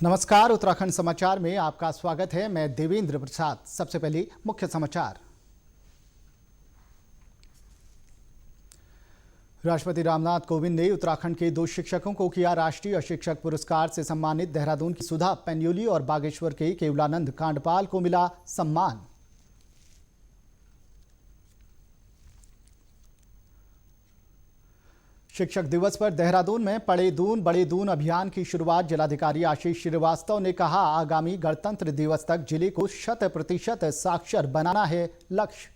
नमस्कार, उत्तराखंड समाचार में आपका स्वागत है। मैं देवेंद्र प्रसाद। सबसे पहले मुख्य समाचार। राष्ट्रपति रामनाथ कोविंद ने उत्तराखंड के 2 शिक्षकों को किया राष्ट्रीय शिक्षक पुरस्कार से सम्मानित। देहरादून की सुधा पेन्योली और बागेश्वर के केवलानंद कांडपाल को मिला सम्मान। शिक्षक दिवस पर देहरादून में पढ़े दून बड़े दून अभियान की शुरुआत। जिलाधिकारी आशीष श्रीवास्तव ने कहा, आगामी गणतंत्र दिवस तक जिले को 100% साक्षर बनाना है लक्ष्य।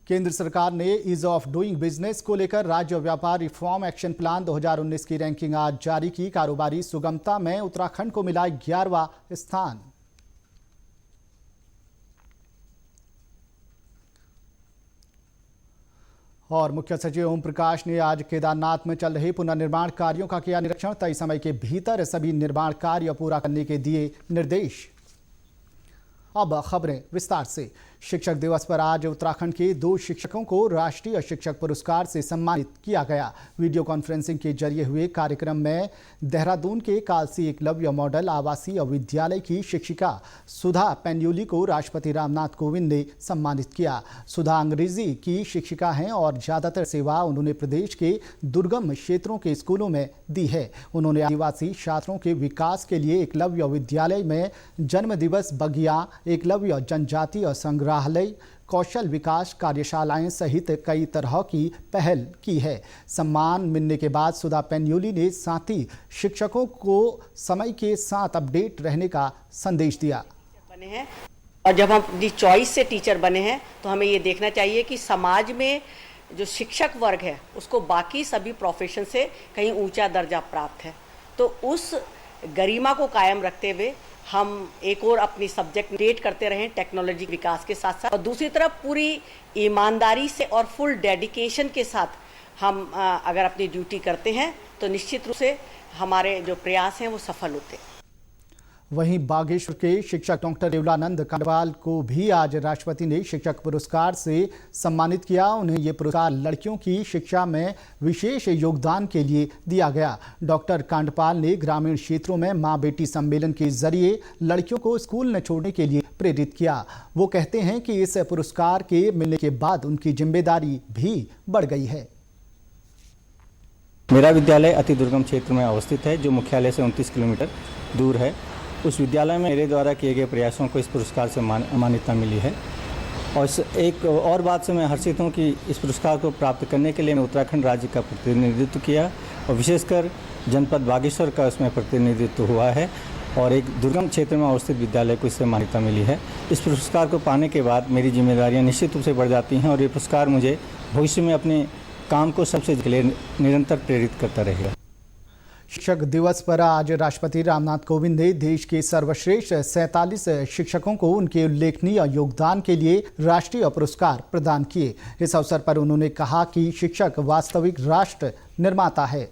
केंद्र सरकार ने ईज ऑफ डूइंग बिजनेस को लेकर राज्य व्यापार रिफॉर्म एक्शन प्लान 2019 की रैंकिंग आज जारी की। कारोबारी सुगमता में उत्तराखंड को मिला 11वां स्थान। और मुख्य सचिव ओम प्रकाश ने आज केदारनाथ में चल रहे पुनर्निर्माण कार्यों का किया निरीक्षण। तय समय के भीतर सभी निर्माण कार्य पूरा करने के दिए निर्देश। अब खबरें विस्तार से। शिक्षक दिवस पर आज उत्तराखंड के 2 शिक्षकों को राष्ट्रीय शिक्षक पुरस्कार से सम्मानित किया गया। वीडियो कॉन्फ्रेंसिंग के जरिए हुए कार्यक्रम में देहरादून के कालसी एकलव्य मॉडल आवासीय विद्यालय की शिक्षिका सुधा पेन्योली को राष्ट्रपति रामनाथ कोविंद ने सम्मानित किया। सुधा अंग्रेजी की शिक्षिका हैं और ज़्यादातर सेवा उन्होंने प्रदेश के दुर्गम क्षेत्रों के स्कूलों में दी है। उन्होंने आदिवासी छात्रों के विकास के लिए एकलव्य विद्यालय में जन्म दिवस बगिया, एकलव्य जनजातीय संग्रहालय, कौशल विकास कार्यशालाएं सहित कई तरह की पहल की है। सम्मान मिलने के बाद सुधा पेन्योली ने साथी शिक्षकों को समय के साथ अपडेट रहने का संदेश दिया। बने हैं और जब हम अपनी चॉइस से टीचर बने हैं तो हमें ये देखना चाहिए कि समाज में जो शिक्षक वर्ग है उसको बाकी सभी प्रोफेशन से कहीं ऊंचा दर्जा प्राप्त है। तो उस गरिमा को कायम रखते हुए हम एक और अपनी सब्जेक्ट अपडेट करते रहें टेक्नोलॉजी विकास के साथ साथ, और दूसरी तरफ पूरी ईमानदारी से और फुल डेडिकेशन के साथ हम अगर अपनी ड्यूटी करते हैं तो निश्चित रूप से हमारे जो प्रयास हैं वो सफल होते हैं। वहीं बागेश्वर के शिक्षक डॉक्टर केवलानंद कांडपाल को भी आज राष्ट्रपति ने शिक्षक पुरस्कार से सम्मानित किया। उन्हें ये पुरस्कार लड़कियों की शिक्षा में विशेष योगदान के लिए दिया गया। डॉक्टर कांडपाल ने ग्रामीण क्षेत्रों में मां बेटी सम्मेलन के जरिए लड़कियों को स्कूल न छोड़ने के लिए प्रेरित किया। वो कहते हैं कि इस पुरस्कार के मिलने के बाद उनकी जिम्मेदारी भी बढ़ गई है। मेरा विद्यालय अति दुर्गम क्षेत्र में अवस्थित है, जो मुख्यालय से 29 किलोमीटर दूर है। उस विद्यालय में मेरे द्वारा किए गए प्रयासों को इस पुरस्कार से मान्यता मिली है। और एक और बात से मैं हर्षित हूँ कि इस पुरस्कार को प्राप्त करने के लिए मैं उत्तराखंड राज्य का प्रतिनिधित्व किया और विशेषकर जनपद बागेश्वर का उसमें प्रतिनिधित्व हुआ है और एक दुर्गम क्षेत्र में अवस्थित विद्यालय को इससे मान्यता मिली है। इस पुरस्कार को पाने के बाद मेरी जिम्मेदारियाँ निश्चित रूप से बढ़ जाती हैं और ये पुरस्कार मुझे भविष्य में अपने काम को सबसे निरंतर प्रेरित करता रहेगा। शिक्षक दिवस पर आज राष्ट्रपति रामनाथ कोविंद ने देश के सर्वश्रेष्ठ 47 शिक्षकों को उनके उल्लेखनीय योगदान के लिए राष्ट्रीय पुरस्कार प्रदान किए। इस अवसर पर उन्होंने कहा कि शिक्षक वास्तविक राष्ट्र निर्माता है।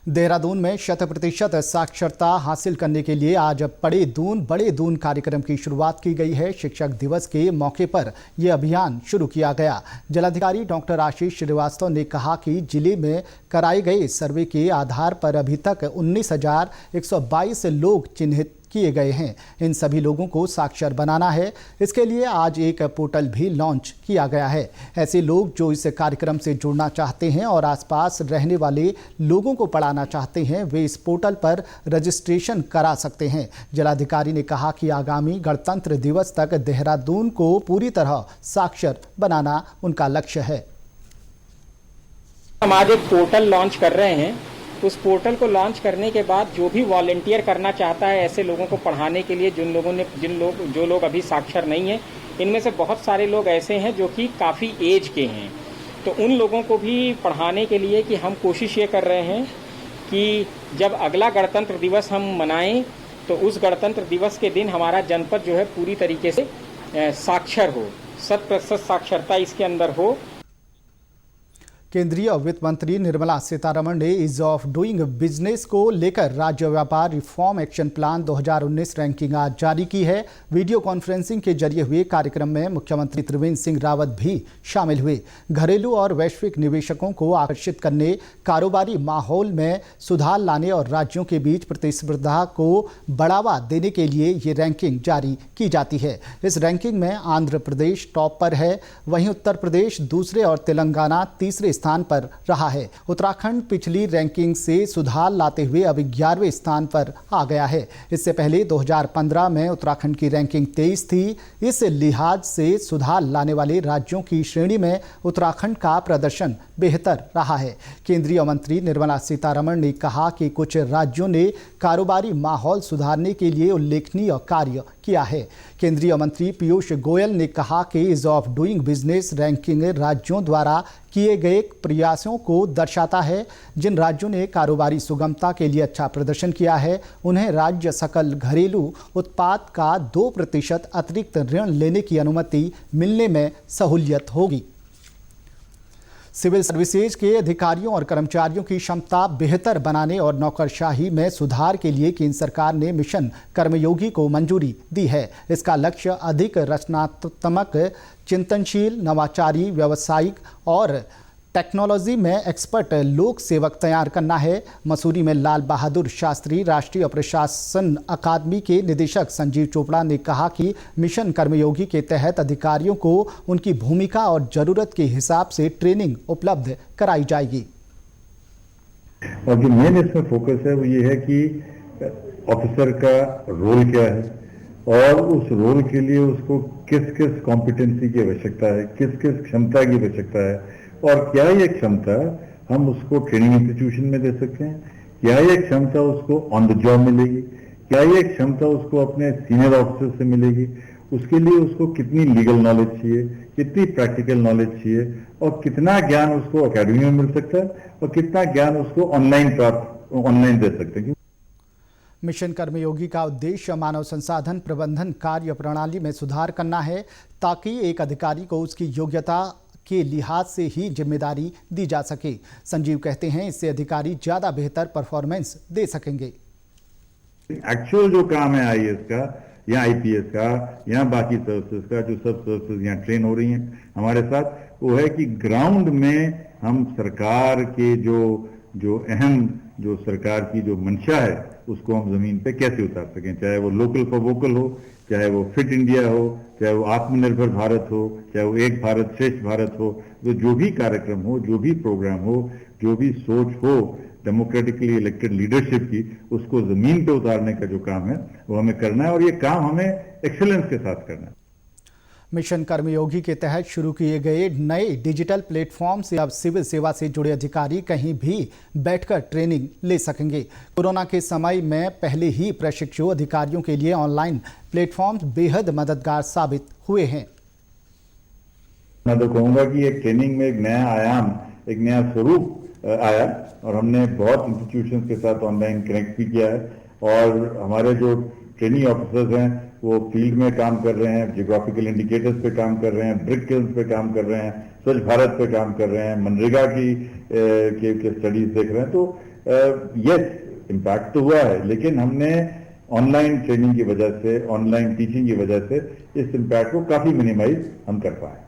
देहरादून में 100% साक्षरता हासिल करने के लिए आज पढ़े दून बड़े दून कार्यक्रम की शुरुआत की गई है। शिक्षक दिवस के मौके पर यह अभियान शुरू किया गया। जिलाधिकारी डॉक्टर आशीष श्रीवास्तव ने कहा कि जिले में कराए गए सर्वे के आधार पर अभी तक 19,122 लोग चिन्हित किए गए हैं। इन सभी लोगों को साक्षर बनाना है। इसके लिए आज एक पोर्टल भी लॉन्च किया गया है। ऐसे लोग जो इस कार्यक्रम से जुड़ना चाहते हैं और आसपास रहने वाले लोगों को पढ़ाना चाहते हैं, वे इस पोर्टल पर रजिस्ट्रेशन करा सकते हैं। जिलाधिकारी ने कहा कि आगामी गणतंत्र दिवस तक देहरादून को पूरी तरह साक्षर बनाना उनका लक्ष्य है। हम आज एक पोर्टल लॉन्च कर रहे हैं। उस पोर्टल को लॉन्च करने के बाद जो भी वॉलंटियर करना चाहता है ऐसे लोगों को पढ़ाने के लिए, जो लोग अभी साक्षर नहीं हैं, इनमें से बहुत सारे लोग ऐसे हैं जो कि काफ़ी एज के हैं, तो उन लोगों को भी पढ़ाने के लिए कि हम कोशिश ये कर रहे हैं कि जब अगला गणतंत्र दिवस हम मनाएं तो उस गणतंत्र दिवस के दिन हमारा जनपद जो है पूरी तरीके से साक्षर हो, 100% साक्षरता इसके अंदर हो। केंद्रीय वित्त मंत्री निर्मला सीतारमण ने ईज ऑफ डूइंग बिजनेस को लेकर राज्य व्यापार रिफॉर्म एक्शन प्लान 2019 रैंकिंग आज जारी की है। वीडियो कॉन्फ्रेंसिंग के जरिए हुए कार्यक्रम में मुख्यमंत्री त्रिवेंद्र सिंह रावत भी शामिल हुए। घरेलू और वैश्विक निवेशकों को आकर्षित करने, कारोबारी माहौल में सुधार लाने और राज्यों के बीच प्रतिस्पर्धा को बढ़ावा देने के लिए ये रैंकिंग जारी की जाती है। इस रैंकिंग में आंध्र प्रदेश टॉप पर है, वहीं उत्तर प्रदेश दूसरे और तेलंगाना तीसरे स्थान पर रहा है। उत्तराखंड पिछली रैंकिंग से सुधार लाते हुए अब 11वें स्थान पर आ गया है। इससे पहले 2015 में उत्तराखंड की रैंकिंग 23 थी। इस लिहाज से सुधार लाने वाले राज्यों की श्रेणी में उत्तराखंड का प्रदर्शन बेहतर रहा है। केंद्रीय मंत्री निर्मला सीतारमण ने कहा कि कुछ राज्यों ने कारोबारी माहौल सुधारने के लिए उल्लेखनीय कार्य किया है। केंद्रीय मंत्री पीयूष गोयल ने कहा कि ease of doing business ranking राज्यों द्वारा किए गए प्रयासों को दर्शाता है। जिन राज्यों ने कारोबारी सुगमता के लिए अच्छा प्रदर्शन किया है, उन्हें राज्य सकल घरेलू उत्पाद का 2% अतिरिक्त ऋण लेने की अनुमति मिलने में सहूलियत होगी। सिविल सर्विसेज के अधिकारियों और कर्मचारियों की क्षमता बेहतर बनाने और नौकरशाही में सुधार के लिए केंद्र सरकार ने मिशन कर्मयोगी को मंजूरी दी है। इसका लक्ष्य अधिक रचनात्मक, चिंतनशील, नवाचारी, व्यावसायिक और टेक्नोलॉजी में एक्सपर्ट लोक सेवक तैयार करना है। मसूरी में लाल बहादुर शास्त्री राष्ट्रीय प्रशासन अकादमी के निदेशक संजीव चोपड़ा ने कहा कि मिशन कर्मयोगी के तहत अधिकारियों को उनकी भूमिका और जरूरत के हिसाब से ट्रेनिंग उपलब्ध कराई जाएगी। और जो मेन इसमें फोकस है वो ये है कि ऑफिसर का रोल क्या है और उस रोल के लिए उसको किस किस कॉम्पिटेंसी की आवश्यकता है, किस किस क्षमता की आवश्यकता है और क्या ये क्षमता हम उसको ट्रेनिंग इंस्टीट्यूशन में दे सकते हैं, क्या ये क्षमता उसको ऑन द जॉब मिलेगी, क्या ये क्षमता उसको अपने सीनियर ऑफिसर से मिलेगी, उसके लिए उसको कितनी लीगल नॉलेज चाहिए, कितनी प्रैक्टिकल नॉलेज चाहिए और कितना ज्ञान उसको अकेडमी में मिल सकता है और कितना ज्ञान उसको ऑनलाइन दे सकते हैं। मिशन कर्मयोगी का उद्देश्य मानव संसाधन प्रबंधन कार्य प्रणाली में सुधार करना है ताकि एक अधिकारी को उसकी योग्यता के लिहाज से ही जिम्मेदारी दी जा सके। संजीव कहते हैं इससे अधिकारी ज्यादा बेहतर परफॉर्मेंस दे सकेंगे। एक्चुअल जो काम है आईएएस का या आईपीएस का या बाकी सर्विसेज का, जो सब सर्विसेज यहाँ ट्रेन हो रही हैं हमारे साथ, वो है कि ग्राउंड में हम सरकार के जो अहम जो सरकार की जो मंशा है उसको हम जमीन पे कैसे उतार सकें, चाहे वो लोकल फॉर वोकल हो, चाहे वो फिट इंडिया हो, चाहे वो आत्मनिर्भर भारत हो, चाहे वो एक भारत श्रेष्ठ भारत हो। तो जो भी कार्यक्रम हो, जो भी प्रोग्राम हो, जो भी सोच हो डेमोक्रेटिकली इलेक्टेड लीडरशिप की, उसको जमीन पे उतारने का जो काम है वो हमें करना है और ये काम हमें एक्सीलेंस के साथ करना है। मिशन कर्मयोगी के तहत शुरू किए गए नए डिजिटल प्लेटफॉर्म से अब सिविल सेवा से जुड़े अधिकारी कहीं भी बैठकर ट्रेनिंग ले सकेंगे। कोरोना के समय में पहले ही प्रशिक्षु अधिकारियों के लिए ऑनलाइन प्लेटफॉर्म बेहद मददगार साबित हुए हैं। मैं तो कहूँगा कि एक ट्रेनिंग में एक नया आयाम, एक नया स्वरूप आया और हमने बहुत इंस्टीट्यूशंस के साथ ऑनलाइन कनेक्ट भी किया है और हमारे जो ट्रेनिंग ऑफिसर्स हैं वो फील्ड में काम कर रहे हैं, जियोग्राफिकल इंडिकेटर्स पे काम कर रहे हैं, ब्रिक किल्स पे काम कर रहे हैं, स्वच्छ भारत पे काम कर रहे हैं, मनरेगा की स्टडीज देख रहे हैं। तो यस इम्पैक्ट तो हुआ है, लेकिन हमने ऑनलाइन ट्रेनिंग की वजह से, ऑनलाइन टीचिंग की वजह से इस इम्पैक्ट को काफी मिनिमाइज हम कर पाए।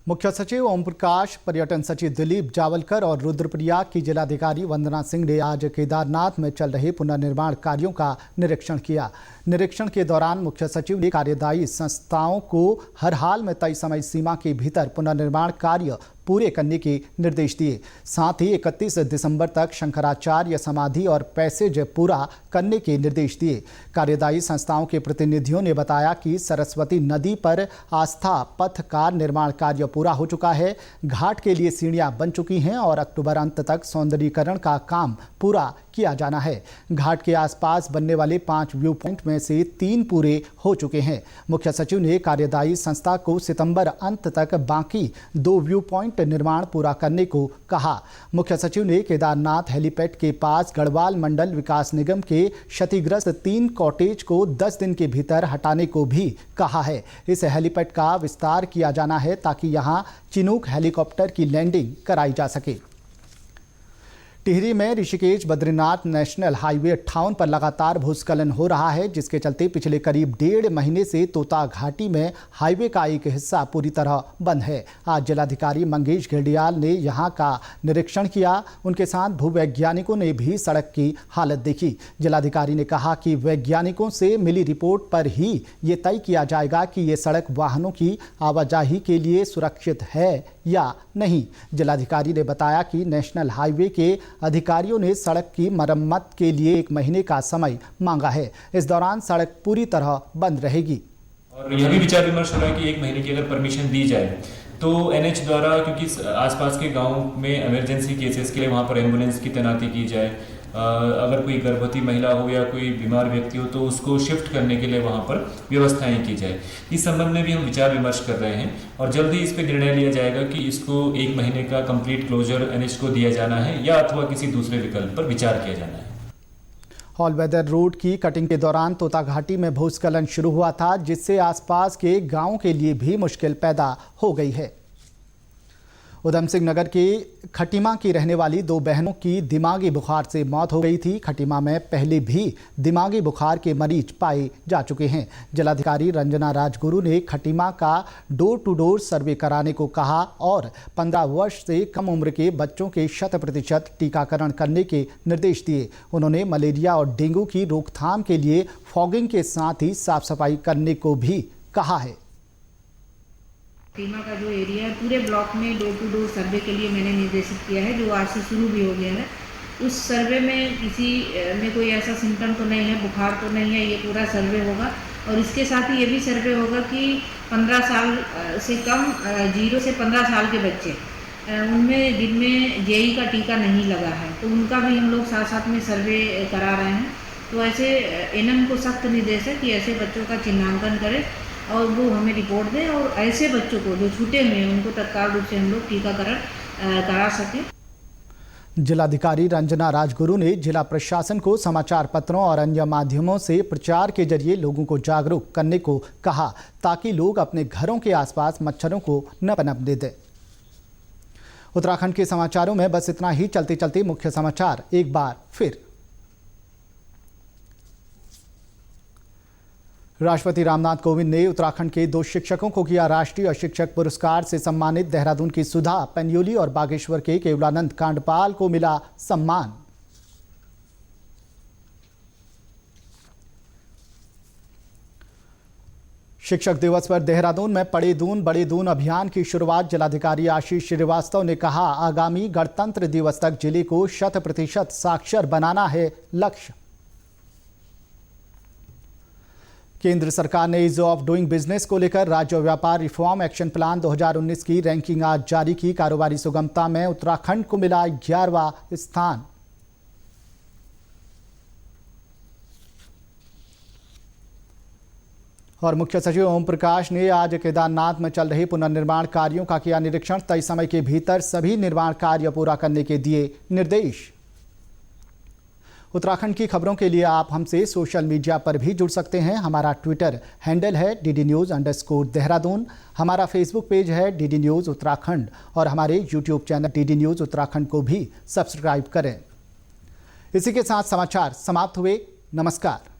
मुख्य सचिव ओम प्रकाश, पर्यटन सचिव दिलीप जावलकर और रुद्रप्रयाग की जिलाधिकारी वंदना सिंह ने आज केदारनाथ में चल रहे पुनर्निर्माण कार्यों का निरीक्षण किया। निरीक्षण के दौरान मुख्य सचिव ने कार्यदायी संस्थाओं को हर हाल में तय समय सीमा के भीतर पुनर्निर्माण कार्य पूरे करने के निर्देश दिए। साथ ही 31 दिसंबर तक शंकराचार्य समाधि और पैसेज पूरा करने के निर्देश दिए। कार्यदायी संस्थाओं के प्रतिनिधियों ने बताया कि सरस्वती नदी पर आस्था पथ का निर्माण कार्य पूरा हो चुका है, घाट के लिए सीढ़ियां बन चुकी हैं और अक्टूबर अंत तक सौंदर्यीकरण का काम पूरा किया जाना है। घाट के आसपास बनने वाले 5 व्यू पॉइंट में से 3 पूरे हो चुके हैं। मुख्य सचिव ने कार्यदायी संस्था को सितंबर अंत तक बाकी 2 व्यू पॉइंट निर्माण पूरा करने को कहा। मुख्य सचिव ने केदारनाथ हेलीपैड के पास गढ़वाल मंडल विकास निगम के क्षतिग्रस्त 3 कॉटेज को 10 दिन के भीतर हटाने को भी कहा है। इस हेलीपैड का विस्तार किया जाना है ताकि यहां चिनूक हेलीकॉप्टर की लैंडिंग कराई जा सके। टिहरी में ऋषिकेश बद्रीनाथ नेशनल हाईवे 58 पर लगातार भूस्खलन हो रहा है, जिसके चलते पिछले करीब 1.5 महीने से तोता घाटी में हाईवे का एक हिस्सा पूरी तरह बंद है। आज जिलाधिकारी मंगेश घिल्डियाल ने यहां का निरीक्षण किया। उनके साथ भूवैज्ञानिकों ने भी सड़क की हालत देखी। जिलाधिकारी ने कहा कि वैज्ञानिकों से मिली रिपोर्ट पर ही ये तय किया जाएगा कि ये सड़क वाहनों की आवाजाही के लिए सुरक्षित है या नहीं। जिलाधिकारी ने बताया कि नेशनल हाईवे के अधिकारियों ने सड़क की मरम्मत के लिए 1 महीने का समय मांगा है। इस दौरान सड़क पूरी तरह बंद रहेगी। और यह भी विचार विमर्श हो रहा है कि 1 महीने की अगर परमिशन दी जाए तो एनएच द्वारा, क्योंकि आसपास के गांव में इमरजेंसी केसेस के लिए वहां पर एम्बुलेंस की तैनाती की जाए, अगर कोई गर्भवती महिला हो या कोई बीमार व्यक्ति हो तो उसको शिफ्ट करने के लिए वहां पर व्यवस्थाएं की जाए। इस संबंध में भी हम विचार विमर्श कर रहे हैं और जल्दी इस पर निर्णय लिया जाएगा कि इसको 1 महीने का कंप्लीट क्लोजर एनएच को दिया जाना है या अथवा किसी दूसरे विकल्प पर विचार किया जाना है। ऑल वेदर रोड की कटिंग के दौरान तोता घाटी में भूस्खलन शुरू हुआ था, जिससे आसपास के गांवों के लिए भी मुश्किल पैदा हो गई है। उधम सिंह नगर के खटीमा की रहने वाली 2 बहनों की दिमागी बुखार से मौत हो गई थी। खटीमा में पहले भी दिमागी बुखार के मरीज पाए जा चुके हैं। जिलाधिकारी रंजना राजगुरु ने खटीमा का डोर टू डोर सर्वे कराने को कहा और 15 वर्ष से कम उम्र के बच्चों के 100% टीकाकरण करने के निर्देश दिए। उन्होंने मलेरिया और डेंगू की रोकथाम के लिए फॉगिंग के साथ ही साफ सफाई करने को भी कहा है। खटीमा का जो एरिया है पूरे ब्लॉक में डोर टू डोर सर्वे के लिए मैंने निर्देशित किया है, जो आज से शुरू भी हो गया है। उस सर्वे में किसी में कोई ऐसा सिम्टम तो नहीं है, बुखार तो नहीं है, ये पूरा सर्वे होगा। और इसके साथ ही ये भी सर्वे होगा कि 15 साल से कम 0 से 15 साल के बच्चे, उनमें जिनमें जेई का टीका नहीं लगा है, तो उनका भी हम लोग साथ साथ में सर्वे करा रहे हैं। तो ऐसे एनएम को सख्त निर्देश है कि ऐसे बच्चों का चिन्हांकन करें और वो हमें रिपोर्ट दें और ऐसे बच्चों को जो छूटे हुए हैं उनको तत्काल रूप से हम लोग टीकाकरण करा सकें। जिलाधिकारी रंजना राजगुरु ने जिला प्रशासन को समाचार पत्रों और अन्य माध्यमों से प्रचार के जरिए लोगों को जागरूक करने को कहा, ताकि लोग अपने घरों के आसपास मच्छरों को न पनपने दें। उत्तराखंड के समाचारों में बस इतना ही। चलते चलते मुख्य समाचार एक बार फिर। राष्ट्रपति रामनाथ कोविंद ने उत्तराखंड के 2 शिक्षकों को किया राष्ट्रीय शिक्षक पुरस्कार से सम्मानित। देहरादून की सुधा पेन्योली और बागेश्वर के केवलानंद कांडपाल को मिला सम्मान। शिक्षक दिवस पर देहरादून में पढ़े दून बड़े दून अभियान की शुरुआत। जिलाधिकारी आशीष श्रीवास्तव ने कहा, आगामी गणतंत्र दिवस तक जिले को 100% साक्षर बनाना है लक्ष्य। केंद्र सरकार ने ईज ऑफ डूइंग बिजनेस को लेकर राज्य व्यापार रिफॉर्म एक्शन प्लान 2019 की रैंकिंग आज जारी की। कारोबारी सुगमता में उत्तराखंड को मिला 11वां स्थान। और मुख्य सचिव ओम प्रकाश ने आज केदारनाथ में चल रहे पुनर्निर्माण कार्यों का किया निरीक्षण। तय समय के भीतर सभी निर्माण कार्य पूरा करने के दिए निर्देश। उत्तराखंड की खबरों के लिए आप हमसे सोशल मीडिया पर भी जुड़ सकते हैं। हमारा ट्विटर हैंडल है DDNews_देहरादून। हमारा फेसबुक पेज है DD News उत्तराखंड और हमारे YouTube channel DD News Uttarakhand को भी सब्सक्राइब करें। इसी के साथ समाचार समाप्त हुए। नमस्कार।